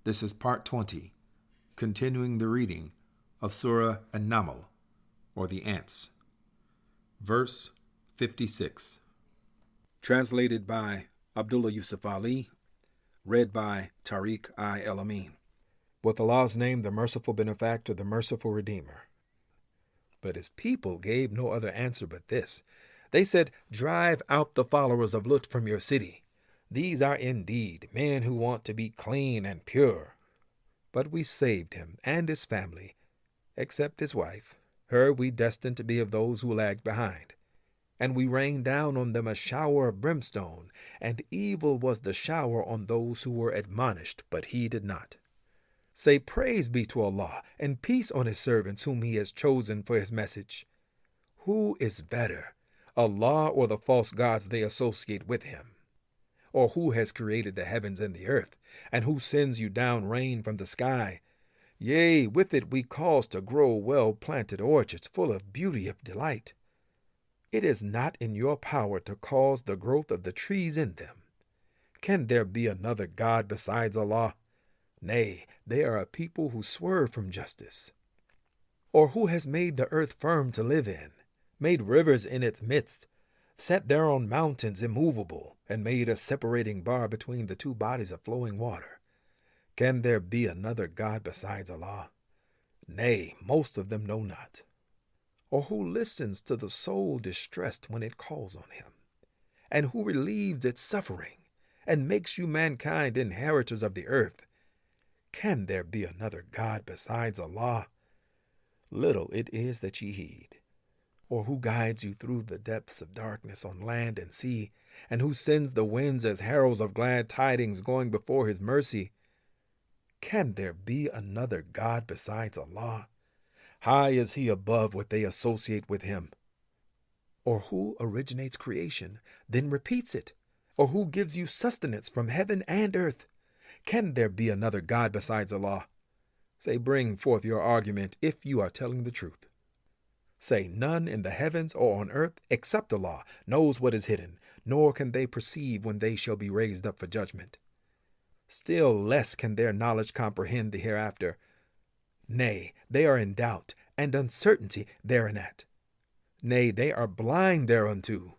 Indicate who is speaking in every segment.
Speaker 1: This is part 20, continuing the reading of Surah An-Naml, or the Ants. Verse 56. Translated by Abdullah Yusuf Ali, read by Tariq El-Amin. With Allah's name, the merciful benefactor, the merciful redeemer. But his people gave no other answer but this. They said, "Drive out the followers of Lut from your city. These are indeed men who want to be clean and pure." But we saved him and his family, except his wife. Her we destined to be of those who lagged behind. And we rained down on them a shower of brimstone, and evil was the shower on those who were admonished, but he did not. Say, praise be to Allah, and peace on his servants whom he has chosen for his message. Who is better, Allah or the false gods they associate with him? Or who has created the heavens and the earth, and who sends you down rain from the sky? Yea, with it we cause to grow well-planted orchards full of beauty of delight. It is not in your power to cause the growth of the trees in them. Can there be another God besides Allah? Nay, they are a people who swerve from justice. Or who has made the earth firm to live in, made rivers in its midst, set there on mountains immovable, and made a separating bar between the two bodies of flowing water? Can there be another God besides Allah? Nay, most of them know not. Or who listens to the soul distressed when it calls on him, and who relieves its suffering, and makes you mankind inheritors of the earth? Can there be another God besides Allah? Little it is that ye heed. Or who guides you through the depths of darkness on land and sea, and who sends the winds as heralds of glad tidings going before his mercy? Can there be another God besides Allah? High is he above what they associate with him. Or who originates creation, then repeats it? Or who gives you sustenance from heaven and earth? Can there be another God besides Allah? Say, bring forth your argument if you are telling the truth. Say, none in the heavens or on earth except Allah knows what is hidden, nor can they perceive when they shall be raised up for judgment. Still less can their knowledge comprehend the hereafter. Nay, they are in doubt and uncertainty thereinat. Nay, they are blind thereunto.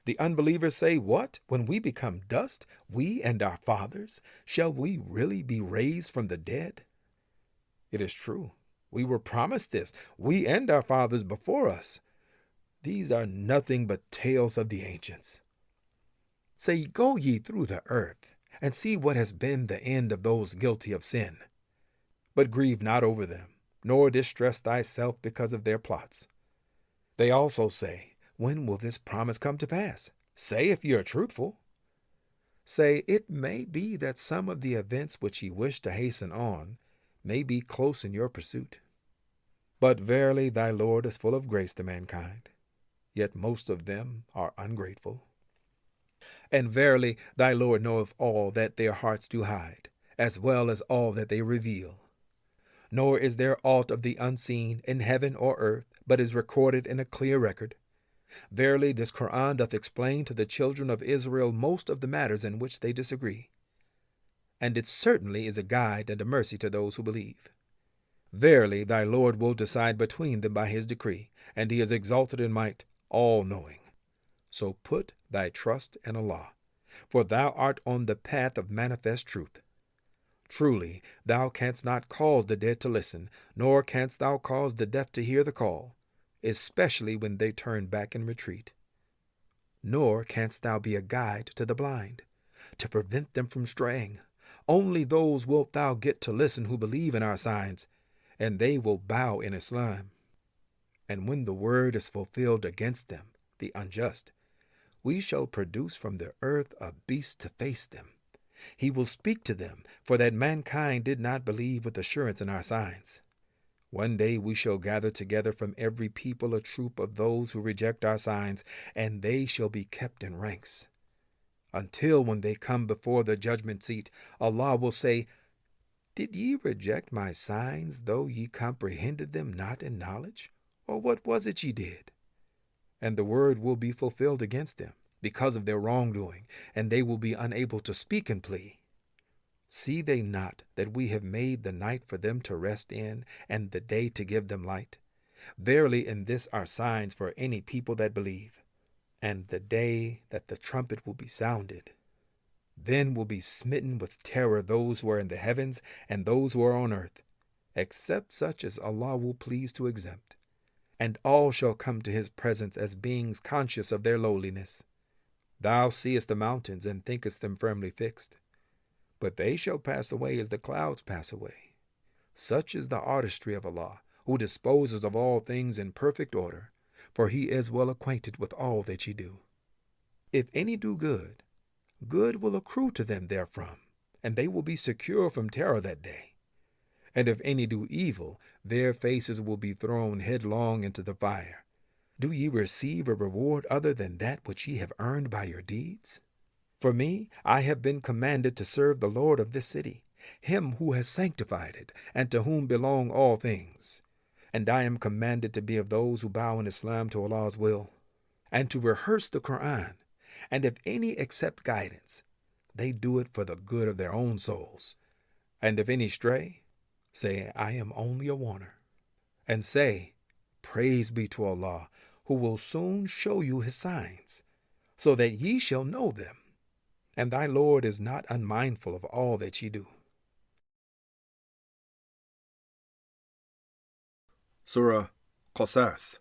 Speaker 1: The unbelievers say, what? When we become dust, we and our fathers, shall we really be raised from the dead? It is true. We were promised this, we and our fathers before us. These are nothing but tales of the ancients. Say, go ye through the earth, and see what has been the end of those guilty of sin. But grieve not over them, nor distress thyself because of their plots. They also say, when will this promise come to pass? Say if ye are truthful. Say, it may be that some of the events which ye wish to hasten on may be close in your pursuit. But verily thy Lord is full of grace to mankind, yet most of them are ungrateful. And verily thy Lord knoweth all that their hearts do hide, as well as all that they reveal. Nor is there aught of the unseen in heaven or earth, but is recorded in a clear record. Verily this Quran doth explain to the children of Israel most of the matters in which they disagree. And it certainly is a guide and a mercy to those who believe. Verily thy Lord will decide between them by his decree, and he is exalted in might, all-knowing. So put thy trust in Allah, for thou art on the path of manifest truth. Truly thou canst not cause the dead to listen, nor canst thou cause the deaf to hear the call, especially when they turn back in retreat. Nor canst thou be a guide to the blind, to prevent them from straying. Only those wilt thou get to listen who believe in our signs, and they will bow in Islam. And when the word is fulfilled against them, the unjust, we shall produce from the earth a beast to face them. He will speak to them, for that mankind did not believe with assurance in our signs. One day we shall gather together from every people a troop of those who reject our signs, and they shall be kept in ranks. Until when they come before the judgment seat, Allah will say, did ye reject my signs, though ye comprehended them not in knowledge? Or what was it ye did? And the word will be fulfilled against them, because of their wrongdoing, and they will be unable to speak and plea. See they not that we have made the night for them to rest in, and the day to give them light? Verily in this are signs for any people that believe. And the day that the trumpet will be sounded, then will be smitten with terror those who are in the heavens and those who are on earth, except such as Allah will please to exempt. And all shall come to his presence as beings conscious of their lowliness. Thou seest the mountains and thinkest them firmly fixed, but they shall pass away as the clouds pass away. Such is the artistry of Allah, who disposes of all things in perfect order, for he is well acquainted with all that ye do. If any do good, good will accrue to them therefrom, and they will be secure from terror that day. And if any do evil, their faces will be thrown headlong into the fire. Do ye receive a reward other than that which ye have earned by your deeds? For me, I have been commanded to serve the Lord of this city, him who has sanctified it, and to whom belong all things. And I am commanded to be of those who bow in Islam to Allah's will, and to rehearse the Quran. And if any accept guidance, they do it for the good of their own souls. And if any stray, say, I am only a warner. And say, Praise be to Allah, who will soon show you his signs, so that ye shall know them. And thy Lord is not unmindful of all that ye do.
Speaker 2: Surah Al-Qasas,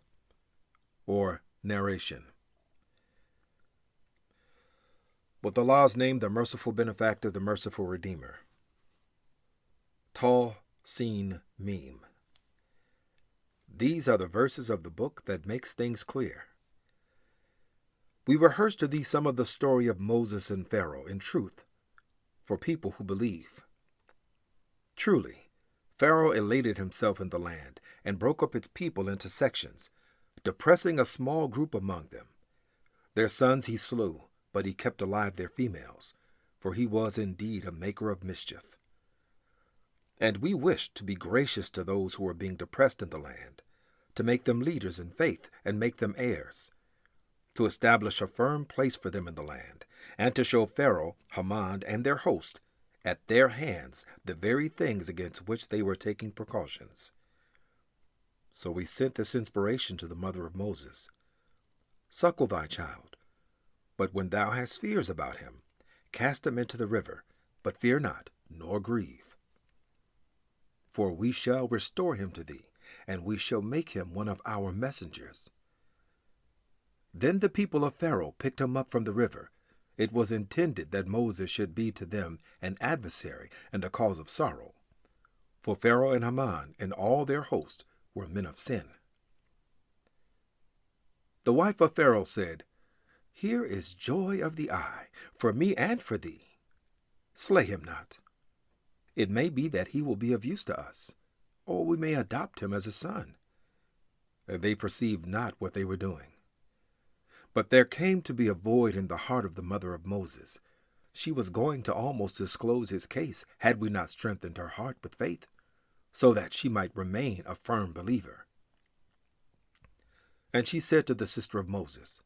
Speaker 2: or narration. With Allah's name, the merciful benefactor, the merciful redeemer. Sin Meme. These are the verses of the book that makes things clear. We rehearse to thee some of the story of Moses and Pharaoh in truth, for people who believe. Truly, Pharaoh elated himself in the land and broke up its people into sections, depressing a small group among them. Their sons he slew, but he kept alive their females, for he was indeed a maker of mischief. And we wished to be gracious to those who were being depressed in the land, to make them leaders in faith and make them heirs, to establish a firm place for them in the land, and to show Pharaoh, Haman, and their host at their hands the very things against which they were taking precautions. So we sent this inspiration to the mother of Moses. Suckle thy child, but when thou hast fears about him, cast him into the river, but fear not, nor grieve. For we shall restore him to thee, and we shall make him one of our messengers. Then the people of Pharaoh picked him up from the river. It was intended that Moses should be to them an adversary and a cause of sorrow. For Pharaoh and Haman and all their host were men of sin. The wife of Pharaoh said, Here is joy of the eye, for me and for thee. Slay him not. It may be that he will be of use to us, or we may adopt him as a son. And they perceived not what they were doing. But there came to be a void in the heart of the mother of Moses. She was going to almost disclose his case had we not strengthened her heart with faith, so that she might remain a firm believer. And she said to the sister of Moses,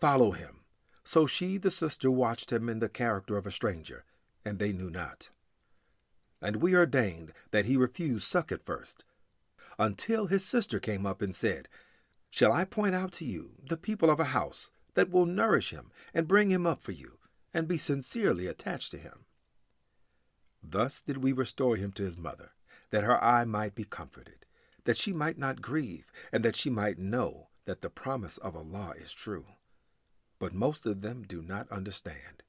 Speaker 2: Follow him. So she, the sister, watched him in the character of a stranger, and they knew not. And we ordained that he refused suck at first, until his sister came up and said, Shall I point out to you the people of a house that will nourish him and bring him up for you, and be sincerely attached to him? Thus did we restore him to his mother, that her eye might be comforted, that she might not grieve, and that she might know that the promise of Allah is true. But most of them do not understand.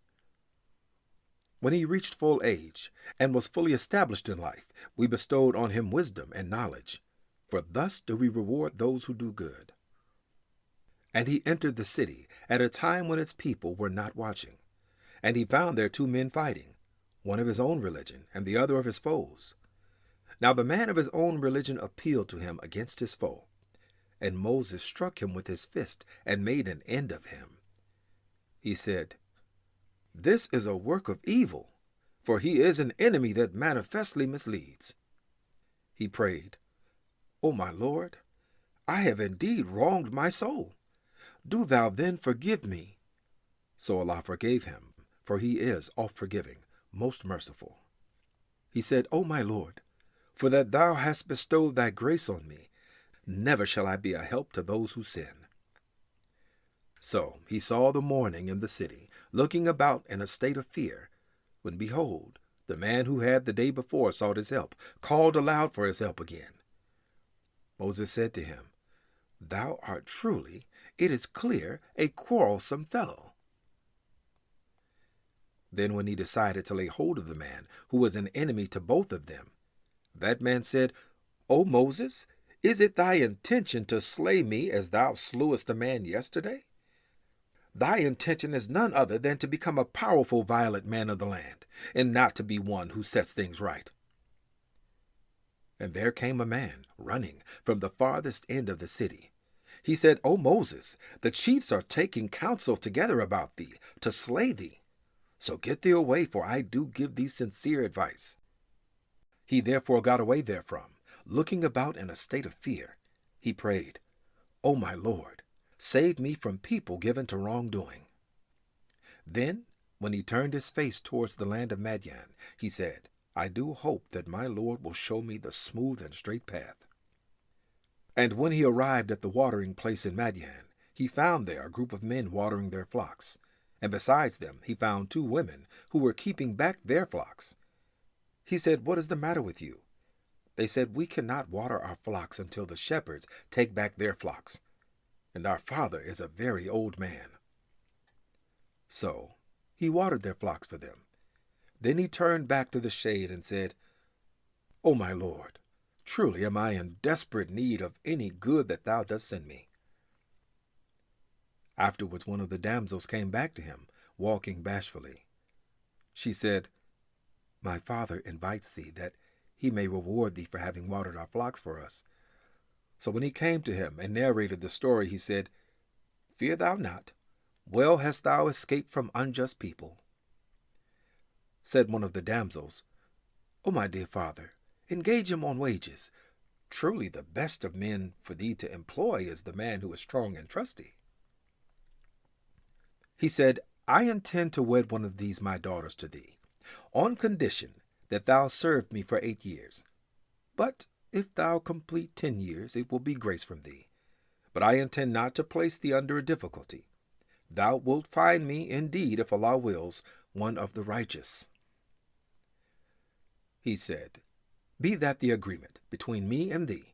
Speaker 2: When he reached full age and was fully established in life, we bestowed on him wisdom and knowledge, for thus do we reward those who do good. And he entered the city at a time when its people were not watching, and he found there 2 men fighting, one of his own religion and the other of his foes. Now the man of his own religion appealed to him against his foe, and Moses struck him with his fist and made an end of him. He said, This is a work of evil, for he is an enemy that manifestly misleads. He prayed, O my Lord, I have indeed wronged my soul. Do thou then forgive me. So Allah forgave him, for he is oft-forgiving, most merciful. He said, O my Lord, for that thou hast bestowed thy grace on me, never shall I be a help to those who sin. So he saw the mourning in the city, looking about in a state of fear, when behold, the man who had the day before sought his help, called aloud for his help again. Moses said to him, Thou art truly, it is clear, a quarrelsome fellow. Then when he decided to lay hold of the man, who was an enemy to both of them, that man said, O Moses, is it thy intention to slay me as thou slewest a man yesterday? Thy intention is none other than to become a powerful, violent man of the land, and not to be one who sets things right. And there came a man running from the farthest end of the city. He said, O Moses, the chiefs are taking counsel together about thee, to slay thee. So get thee away, for I do give thee sincere advice. He therefore got away therefrom, looking about in a state of fear. He prayed, O my Lord, save me from people given to wrongdoing. Then, when he turned his face towards the land of Madian, he said, I do hope that my Lord will show me the smooth and straight path. And when he arrived at the watering place in Madian, he found there a group of men watering their flocks, and besides them he found 2 women who were keeping back their flocks. He said, What is the matter with you? They said, We cannot water our flocks until the shepherds take back their flocks, and our father is a very old man. So he watered their flocks for them. Then he turned back to the shade and said, O my Lord, truly am I in desperate need of any good that thou dost send me. Afterwards one of the damsels came back to him, walking bashfully. She said, My father invites thee, that he may reward thee for having watered our flocks for us. So when he came to him and narrated the story, he said, Fear thou not, well hast thou escaped from unjust people. Said one of the damsels, O my dear father, engage him on wages. Truly the best of men for thee to employ is the man who is strong and trusty. He said, I intend to wed one of these my daughters to thee, on condition that thou serve me for 8 years. But if thou complete 10 years, it will be grace from thee. But I intend not to place thee under a difficulty. Thou wilt find me, indeed, if Allah wills, one of the righteous. He said, Be that the agreement between me and thee.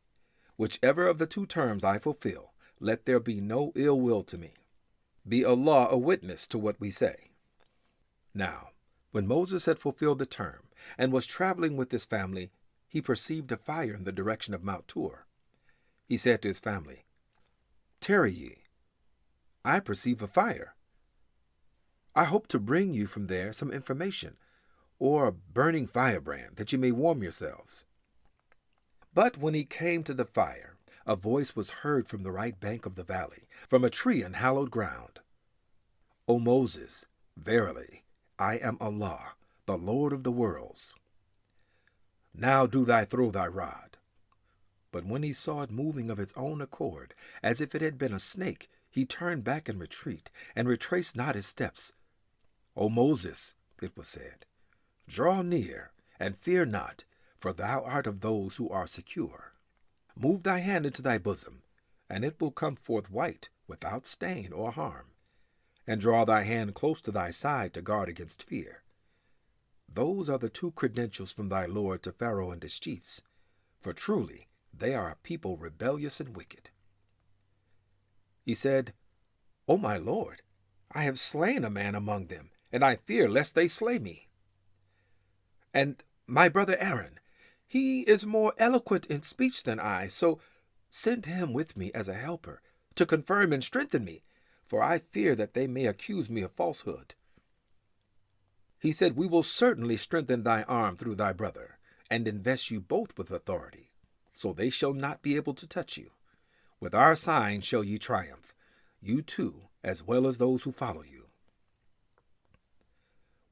Speaker 2: Whichever of the 2 terms I fulfill, let there be no ill will to me. Be Allah a witness to what we say. Now, when Moses had fulfilled the term, and was traveling with his family, he perceived a fire in the direction of Mount Tur. He said to his family, Tarry ye, I perceive a fire. I hope to bring you from there some information, or a burning firebrand, that you may warm yourselves. But when he came to the fire, a voice was heard from the right bank of the valley, from a tree in hallowed ground. O Moses, verily, I am Allah, the Lord of the worlds. Now do thou throw thy rod. But when he saw it moving of its own accord, as if it had been a snake, he turned back in retreat, and retraced not his steps. O Moses, it was said, draw near, and fear not, for thou art of those who are secure. Move thy hand into thy bosom, and it will come forth white, without stain or harm. And draw thy hand close to thy side to guard against fear. Those are the 2 credentials from thy Lord to Pharaoh and his chiefs, for truly they are a people rebellious and wicked. He said, O my Lord, I have slain a man among them, and I fear lest they slay me. And my brother Aaron, he is more eloquent in speech than I, so send him with me as a helper, to confirm and strengthen me, for I fear that they may accuse me of falsehood. He said, We will certainly strengthen thy arm through thy brother, and invest you both with authority, so they shall not be able to touch you. With our sign shall ye triumph, you too, as well as those who follow you.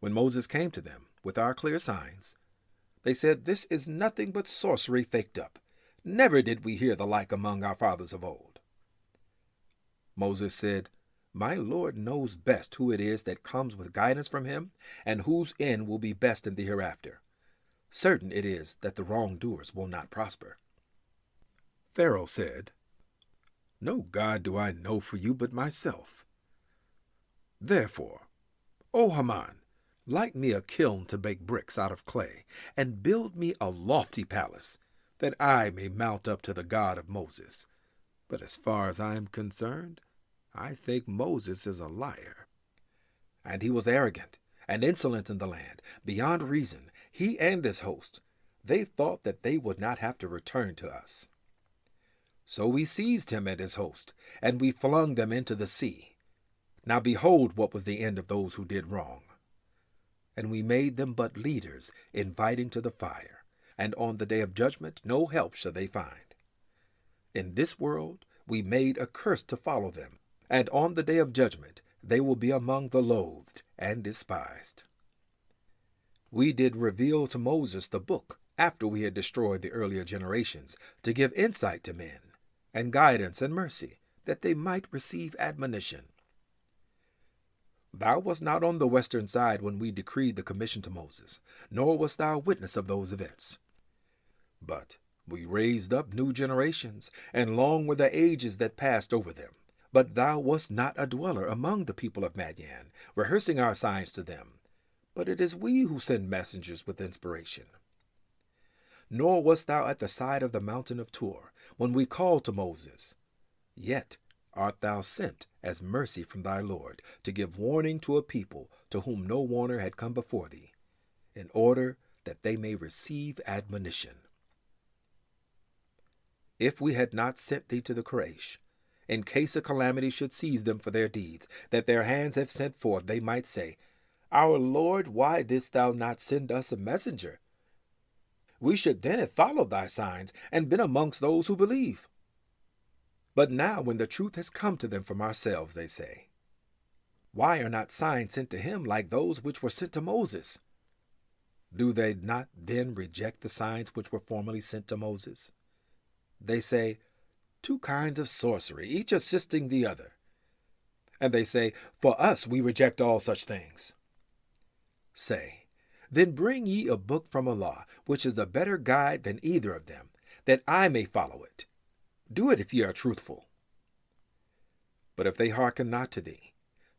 Speaker 2: When Moses came to them with our clear signs, they said, This is nothing but sorcery faked up. Never did we hear the like among our fathers of old. Moses said, My Lord knows best who it is that comes with guidance from him, and whose end will be best in the hereafter. certain it is that the wrongdoers will not prosper. Pharaoh said, No God do I know for you but myself. Therefore, O Haman, light me a kiln to bake bricks out of clay, and build me a lofty palace, that I may mount up to the God of Moses. But as far as I am concerned, I think Moses is a liar. And he was arrogant and insolent in the land, beyond reason, he and his host. They thought that they would not have to return to us. So we seized him and his host, and we flung them into the sea. Now behold what was the end of those who did wrong. And we made them but leaders, inviting to the fire, and on the day of judgment no help shall they find. In this world we made a curse to follow them, and on the day of judgment they will be among the loathed and despised. We did reveal to Moses the book after we had destroyed the earlier generations, to give insight to men, and guidance and mercy, that they might receive admonition. Thou wast not on the western side when we decreed the commission to Moses, nor wast thou a witness of those events. But we raised up new generations, and long were the ages that passed over them. But thou wast not a dweller among the people of Madian, rehearsing our signs to them. But it is we who send messengers with inspiration. Nor wast thou at the side of the mountain of Tur, when we called to Moses. Yet art thou sent as mercy from thy Lord, to give warning to a people to whom no warner had come before thee, in order that they may receive admonition. If we had not sent thee to the Quraysh, in case a calamity should seize them for their deeds, that their hands have sent forth, they might say, Our Lord, why didst thou not send us a messenger? We should then have followed thy signs, and been amongst those who believe. But now, when the truth has come to them from ourselves, they say, Why are not signs sent to him like those which were sent to Moses? Do they not then reject the signs which were formerly sent to Moses? They say, 2 kinds of sorcery, each assisting the other. And they say, For us we reject all such things. Say, Then bring ye a book from Allah, which is a better guide than either of them, that I may follow it. Do it if ye are truthful. But if they hearken not to thee,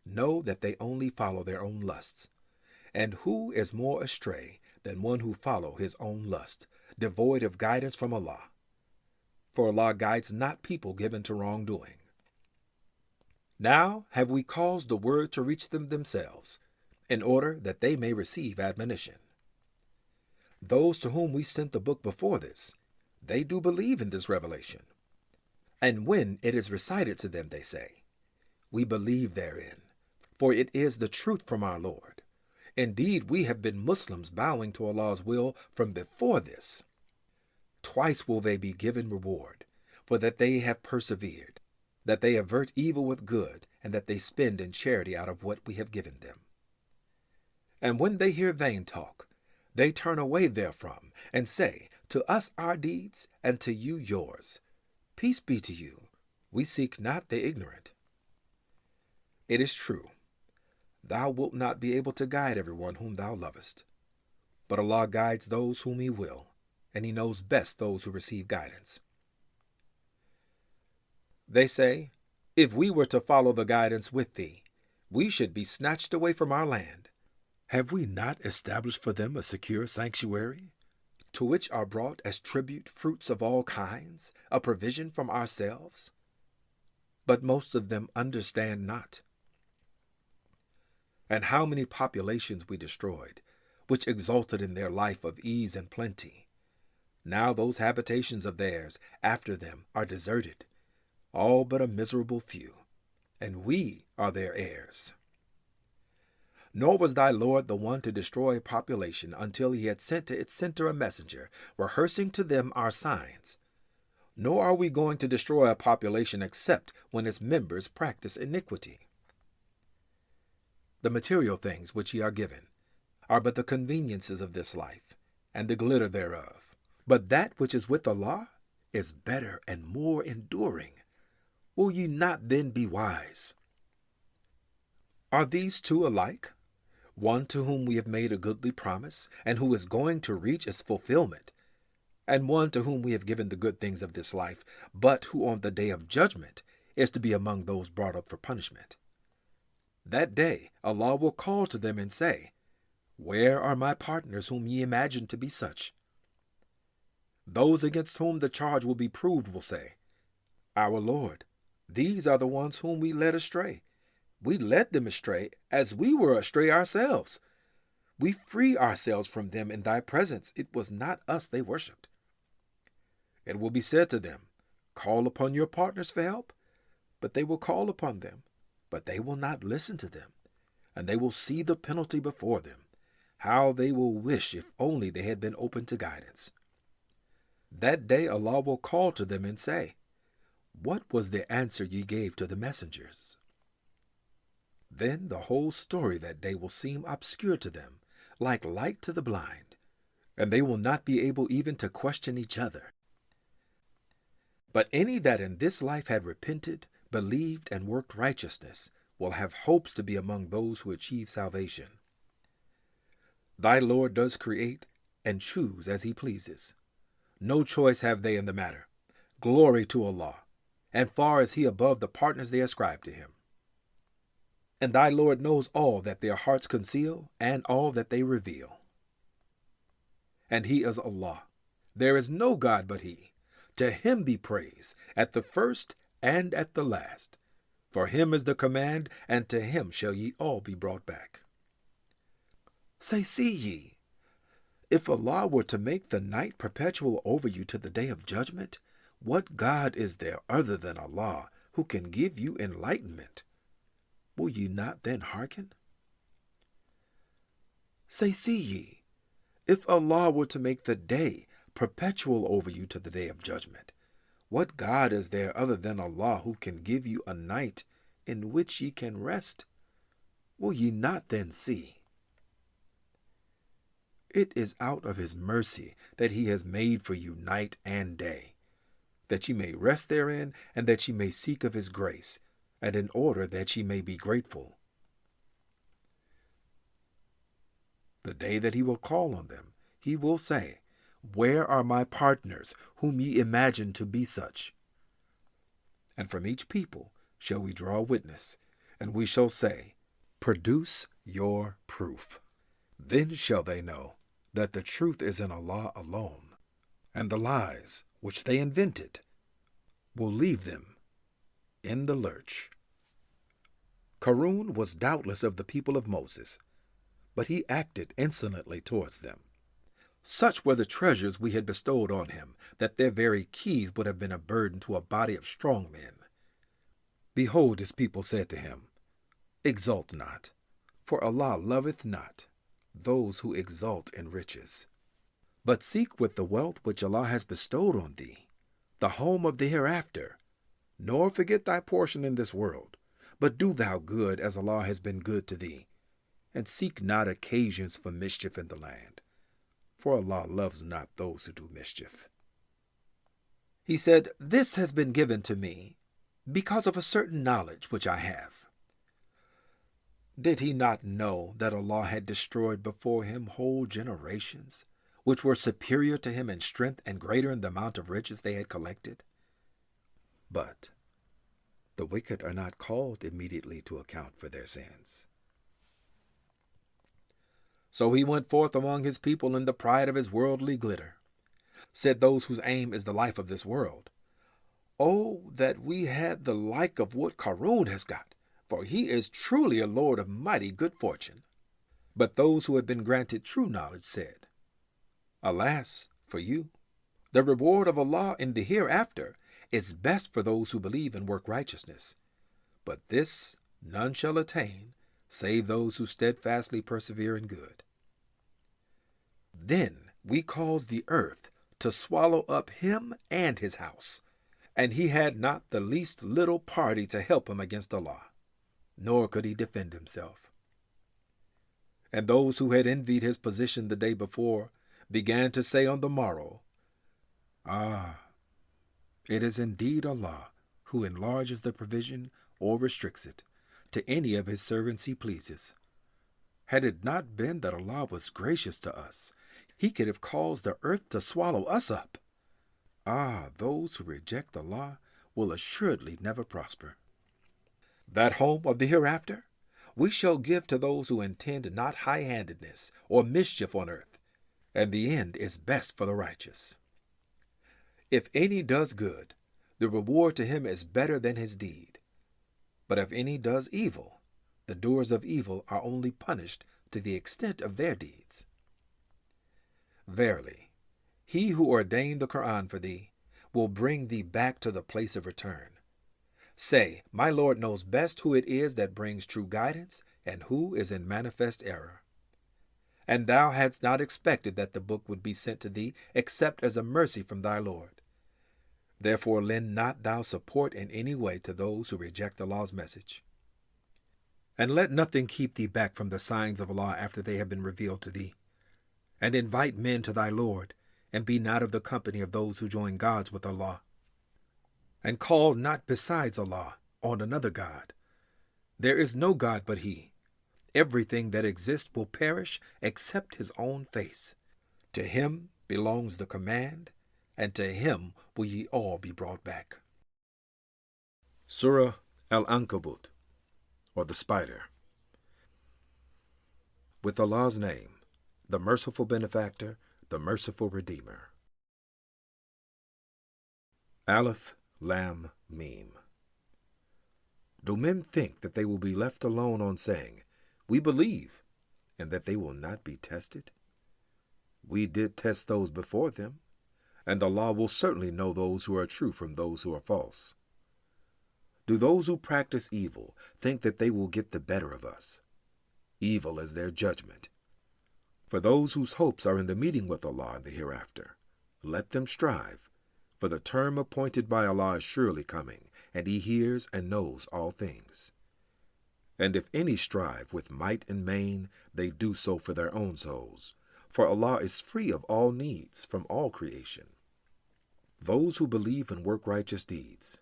Speaker 2: know that they only follow their own lusts. And who is more astray than one who follow his own lust, devoid of guidance from Allah? For Allah guides not people given to wrongdoing. Now have we caused the word to reach them themselves, in order that they may receive admonition. Those to whom we sent the book before this, they do believe in this revelation. And when it is recited to them, they say, We believe therein, for it is the truth from our Lord. Indeed, we have been Muslims bowing to Allah's will from before this. Twice will they be given reward, for that they have persevered, that they avert evil with good, and that they spend in charity out of what we have given them. And when they hear vain talk, they turn away therefrom, and say, To us our deeds, and to you yours. Peace be to you. We seek not the ignorant. It is true, thou wilt not be able to guide everyone whom thou lovest. But Allah guides those whom he will, and he knows best those who receive guidance. They say, If we were to follow the guidance with thee, we should be snatched away from our land. Have we not established for them a secure sanctuary, to which are brought as tribute fruits of all kinds, a provision from ourselves? But most of them understand not. And how many populations we destroyed, which exulted in their life of ease and plenty. Now those habitations of theirs after them are deserted, all but a miserable few, and we are their heirs. Nor was thy Lord the one to destroy a population until he had sent to its center a messenger, rehearsing to them our signs. Nor are we going to destroy a population except when its members practice iniquity. The material things which ye are given are but the conveniences of this life, and the glitter thereof. But that which is with Allah is better and more enduring. Will ye not then be wise? Are these two alike? one to whom we have made a goodly promise, and who is going to reach its fulfillment, and one to whom we have given the good things of this life, but who on the day of judgment is to be among those brought up for punishment. That day Allah will call to them and say, Where are my partners whom ye imagine to be such? Those against whom the charge will be proved will say, Our Lord, these are the ones whom we led astray. We led them astray as we were astray ourselves. We free ourselves from them in thy presence. It was not us they worshipped. It will be said to them, Call upon your partners for help. But they will call upon them, but they will not listen to them, and they will see the penalty before them. How they will wish if only they had been open to guidance. That day Allah will call to them and say, What was the answer ye gave to the messengers? Then the whole story that day will seem obscure to them, like light to the blind, and they will not be able even to question each other. But any that in this life had repented, believed, and worked righteousness will have hopes to be among those who achieve salvation. Thy Lord does create and choose as he pleases. No choice have they in the matter. Glory to Allah, and far is he above the partners they ascribe to him. And thy Lord knows all that their hearts conceal and all that they reveal. And he is Allah. There is no God but he. To him be praise, at the first and at the last. For him is the command, and to him shall ye all be brought back. Say, see ye, if Allah were to make the night perpetual over you to the day of judgment, what God is there other than Allah, who can give you enlightenment? Will ye not then hearken? Say, see ye, if Allah were to make the day perpetual over you to the day of judgment, what God is there other than Allah, who can give you a night in which ye can rest? Will ye not then see? It is out of his mercy that he has made for you night and day, that ye may rest therein, and that ye may seek of his grace, and in order that ye may be grateful. The day that he will call on them, he will say, Where are my partners, whom ye imagine to be such? And from each people shall we draw a witness, and we shall say, Produce your proof. Then shall they know that the truth is in Allah alone, and the lies which they invented will leave them in the lurch. Qarun was doubtless of the people of Moses, but he acted insolently towards them. Such were the treasures we had bestowed on him, that their very keys would have been a burden to a body of strong men. Behold, his people said to him, Exult not, for Allah loveth not those who exult in riches. But seek with the wealth which Allah has bestowed on thee, the home of the hereafter, nor forget thy portion in this world, but do thou good as Allah has been good to thee, and seek not occasions for mischief in the land, for Allah loves not those who do mischief. He said, This has been given to me because of a certain knowledge which I have. Did he not know that Allah had destroyed before him whole generations, which were superior to him in strength and greater in the amount of riches they had collected? But the wicked are not called immediately to account for their sins. So he went forth among his people in the pride of his worldly glitter. Said those whose aim is the life of this world, Oh, that we had the like of what Qarun has got, for he is truly a lord of mighty good fortune. But those who had been granted true knowledge said, Alas for you! The reward of Allah in the hereafter is best for those who believe and work righteousness. But this none shall attain, save those who steadfastly persevere in good. Then we caused the earth to swallow up him and his house, and he had not the least little party to help him against Allah, nor could he defend himself. And those who had envied his position the day before began to say on the morrow, it is indeed Allah who enlarges the provision or restricts it to any of his servants he pleases. Had it not been that Allah was gracious to us, He could have caused the earth to swallow us up. Ah, those who reject Allah will assuredly never prosper. That home of the hereafter we shall give to those who intend not high-handedness or mischief on earth, and the end is best for the righteous. If any does good, the reward to him is better than his deed. But if any does evil, the doers of evil are only punished to the extent of their deeds. Verily, He who ordained the Quran for thee will bring thee back to the place of return. Say, my Lord knows best who it is that brings true guidance and who is in manifest error. And thou hadst not expected that the book would be sent to thee except as a mercy from thy Lord. Therefore lend not thou support in any way to those who reject Allah's message. And let nothing keep thee back from the signs of Allah after they have been revealed to thee. And invite men to thy Lord, and be not of the company of those who join gods with Allah. And call not besides Allah on another God. There is no God but He. Everything that exists will perish except His own face. To Him belongs the command, and to Him will ye all be brought back. Surah Al-Ankabut, or the Spider. With Allah's name, the merciful benefactor, the merciful redeemer. Alif, Lam, Mim. Do men think that they will be left alone on saying, we believe, and that they will not be tested? We did test those before them, and Allah will certainly know those who are true from those who are false. Do those who practice evil think that they will get the better of us? Evil is their judgment. For those whose hopes are in the meeting with Allah in the hereafter, let them strive, for the term appointed by Allah is surely coming, and He hears and knows all things. And if any strive with might and main, they do so for their own souls, for Allah is free of all needs from all creation. Those who believe and work righteous deeds,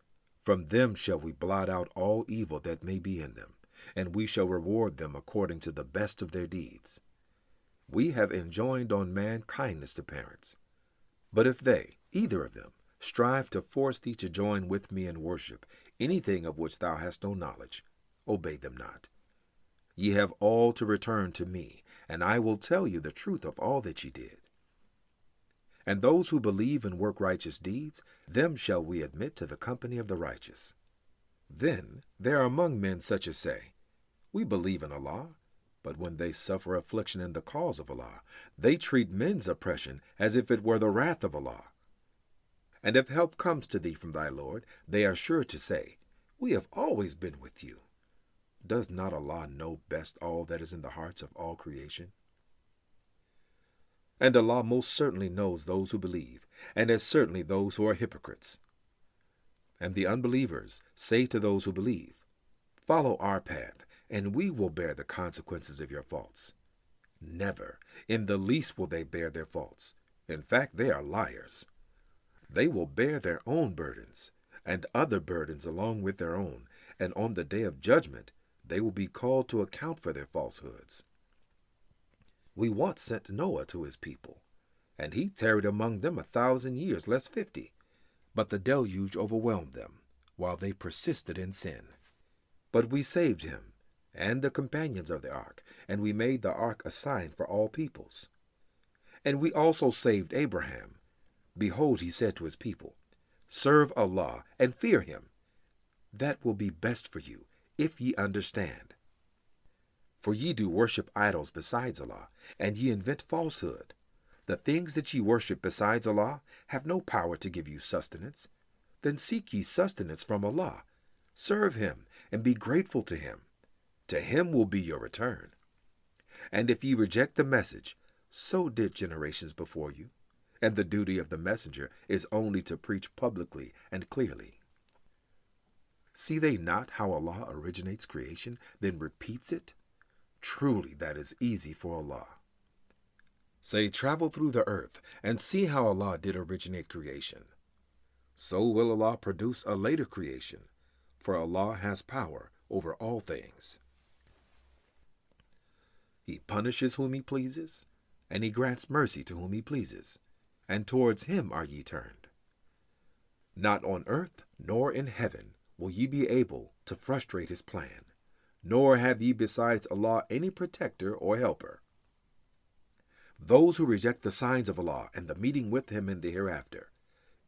Speaker 2: from them shall we blot out all evil that may be in them, and we shall reward them according to the best of their deeds. We have enjoined on man kindness to parents. But if they, either of them, strive to force thee to join with me in worship, anything of which thou hast no knowledge, obey them not. Ye have all to return to me, and I will tell you the truth of all that ye did. And those who believe and work righteous deeds, them shall we admit to the company of the righteous. Then there are among men such as say, we believe in Allah, but when they suffer affliction in the cause of Allah, they treat men's oppression as if it were the wrath of Allah. And if help comes to thee from thy Lord, they are sure to say, we have always been with you. Does not Allah know best all that is in the hearts of all creation? And Allah most certainly knows those who believe, and as certainly those who are hypocrites. And the unbelievers say to those who believe, follow our path, and we will bear the consequences of your faults. Never, in the least, will they bear their faults. In fact, they are liars. They will bear their own burdens, and other burdens along with their own, and on the day of judgment, they will be called to account for their falsehoods. We once sent Noah to his people, and he tarried among them 1,000 years, less 50. But the deluge overwhelmed them, while they persisted in sin. But we saved him, and the companions of the ark, and we made the ark a sign for all peoples. And we also saved Abraham. Behold, he said to his people, serve Allah and fear him. That will be best for you, if ye understand. For ye do worship idols besides Allah, and ye invent falsehood. The things that ye worship besides Allah have no power to give you sustenance. Then seek ye sustenance from Allah. Serve him, and be grateful to him. To him will be your return. And if ye reject the message, so did generations before you. And the duty of the messenger is only to preach publicly and clearly. See they not how Allah originates creation, then repeats it? Truly that is easy for Allah. Say, travel through the earth, and see how Allah did originate creation. So will Allah produce a later creation, for Allah has power over all things. He punishes whom he pleases, and he grants mercy to whom he pleases, and towards him are ye turned. Not on earth nor in heaven will ye be able to frustrate his plan, nor have ye besides Allah any protector or helper. Those who reject the signs of Allah and the meeting with him in the hereafter,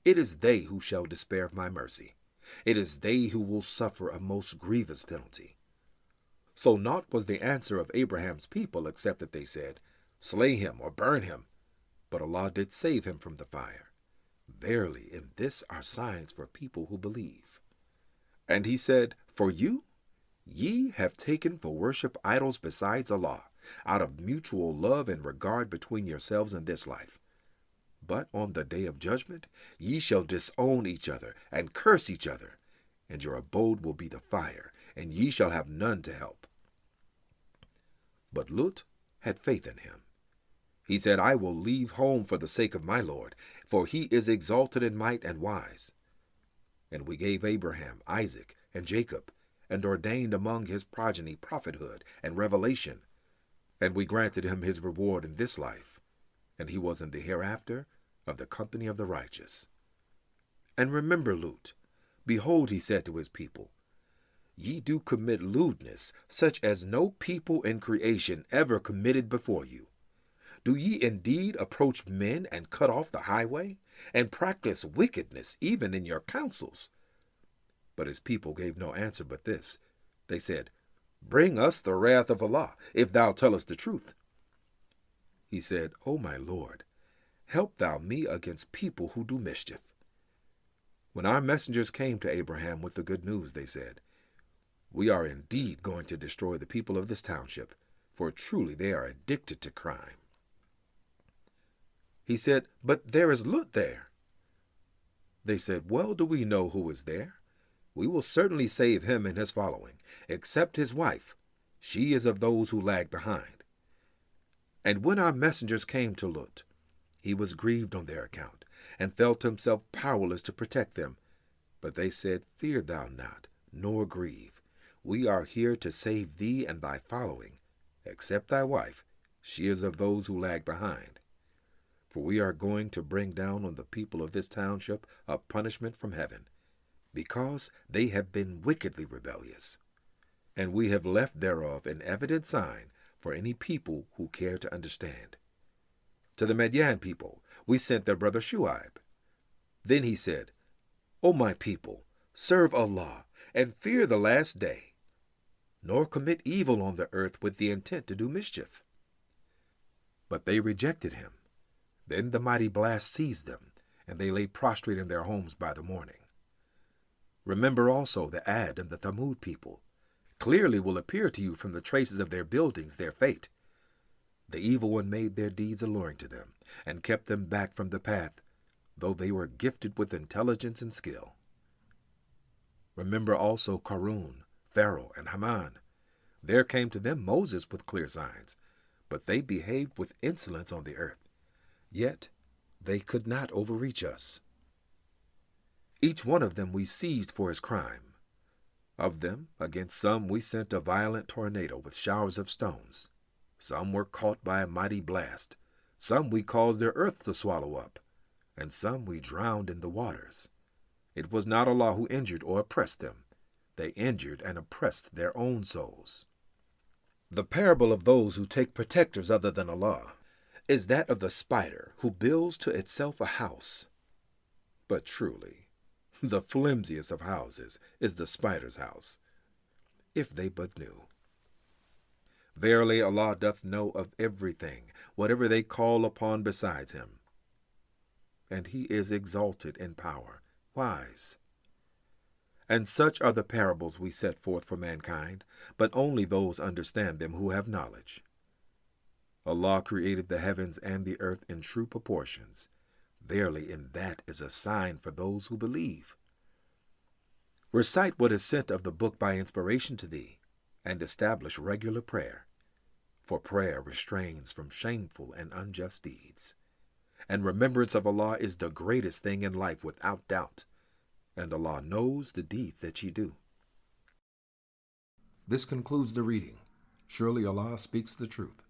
Speaker 2: it is they who shall despair of my mercy. It is they who will suffer a most grievous penalty. So naught was the answer of Abraham's people except that they said, Slay him or burn him. But Allah did save him from the fire. Verily, in this are signs for people who believe. And he said, For you, ye have taken for worship idols besides Allah, out of mutual love and regard between yourselves in this life. But on the day of judgment, ye shall disown each other and curse each other, and your abode will be the fire, and ye shall have none to help. But Lut had faith in him. He said, I will leave home for the sake of my Lord, for he is exalted in might and wise. And we gave Abraham, Isaac, and Jacob, and ordained among his progeny prophethood and revelation. And we granted him his reward in this life, and he was in the hereafter of the company of the righteous. And remember Lut. Behold, he said to his people, Ye do commit lewdness, such as no people in creation ever committed before you. Do ye indeed approach men and cut off the highway, and practice wickedness even in your counsels? But his people gave no answer but this. They said, Bring us the wrath of Allah, if thou tell us the truth. He said, O my Lord, help thou me against people who do mischief. When our messengers came to Abraham with the good news, they said, We are indeed going to destroy the people of this township, for truly they are addicted to crime. He said, But there is Lut there. They said, Well do we know who is there. We will certainly save him and his following, except his wife. She is of those who lag behind. And when our messengers came to Lut, he was grieved on their account, and felt himself powerless to protect them. But they said, Fear thou not, nor grieve. We are here to save thee and thy following, except thy wife. She is of those who lag behind. For we are going to bring down on the people of this township a punishment from heaven, because they have been wickedly rebellious. And we have left thereof an evident sign for any people who care to understand. To the Madian people we sent their brother Shuaib. Then he said, O my people, serve Allah, and fear the last day, nor commit evil on the earth with the intent to do mischief. But they rejected him. Then the mighty blast seized them, and they lay prostrate in their homes by the morning. Remember also the Ad and the Thamud people. Clearly will appear to you from the traces of their buildings their fate. The evil one made their deeds alluring to them, and kept them back from the path, though they were gifted with intelligence and skill. Remember also Qarun, Pharaoh, and Haman. There came to them Moses with clear signs, but they behaved with insolence on the earth. Yet they could not overreach us. Each one of them we seized for his crime. Of them, against some we sent a violent tornado with showers of stones. Some were caught by a mighty blast. Some we caused their earth to swallow up, and some we drowned in the waters. It was not Allah who injured or oppressed them. They injured and oppressed their own souls. The parable of those who take protectors other than Allah is that of the spider who builds to itself a house. But truly, the flimsiest of houses is the spider's house, if they but knew. Verily Allah doth know of everything, whatever they call upon besides him. And he is exalted in power, wise. And such are the parables we set forth for mankind, but only those understand them who have knowledge. Allah created the heavens and the earth in true proportions. Verily, in that is a sign for those who believe. Recite what is sent of the book by inspiration to thee, and establish regular prayer. For prayer restrains from shameful and unjust deeds. And remembrance of Allah is the greatest thing in life without doubt. And Allah knows the deeds that ye do.
Speaker 1: This concludes the reading. Surely Allah speaks the truth.